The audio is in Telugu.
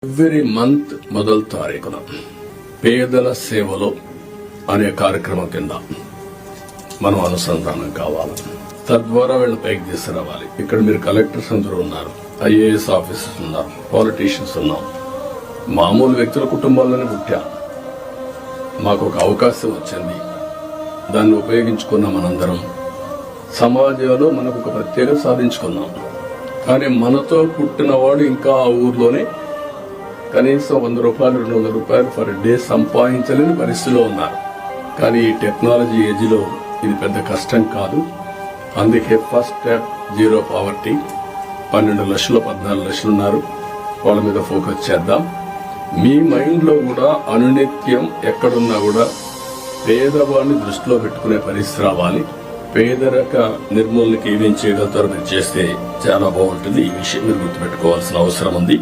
ఎవ్రీ మంత్ మొదటి తారీఖున పేదల సేవలో అనే కార్యక్రమం కింద మనం అనుసంధానం కావాలి. తద్వారా వీళ్ళు పైకి తీసుకురావాలి. ఇక్కడ మీరు కలెక్టర్స్ అందరూ ఉన్నారు, ఐఏఎస్ ఆఫీసర్స్ ఉన్నారు, పాలిటీషియన్స్ ఉన్నాం. మామూలు వ్యక్తుల కుటుంబాల్లోనే పుట్టా. మాకు ఒక అవకాశం వచ్చింది, దాన్ని ఉపయోగించుకున్నాం. మనందరం సమాజంలో మనకు ఒక ప్రత్యేకత సాధించుకున్నాం. కానీ మనతో పుట్టిన వాడు ఇంకా ఆ ఊర్లోనే కనీసం 100 రూపాయలు 200 రూపాయలు పర్ డే సంపాదించలేని పరిస్థితిలో ఉన్నారు. కానీ ఈ టెక్నాలజీ ఏజ్ లో ఇది పెద్ద కష్టం కాదు. అందుకే ఫస్ట్ స్టెప్ జీరో పావర్టీ. 12 లక్షలు 14 లక్షలు ఉన్నారు, వాళ్ళ మీద ఫోకస్ చేద్దాం. మీ మైండ్ లో కూడా అనునిత్యం ఎక్కడున్నా కూడా పేదవాడిని దృష్టిలో పెట్టుకునే పరిస్థితి రావాలి. పేదరిక నిర్మూలనకి ఏమేం చేయగలుగుతారో మీరు చేస్తే చాలా బాగుంటుంది. ఈ విషయం మీరు గుర్తుపెట్టుకోవాల్సిన అవసరం ఉంది.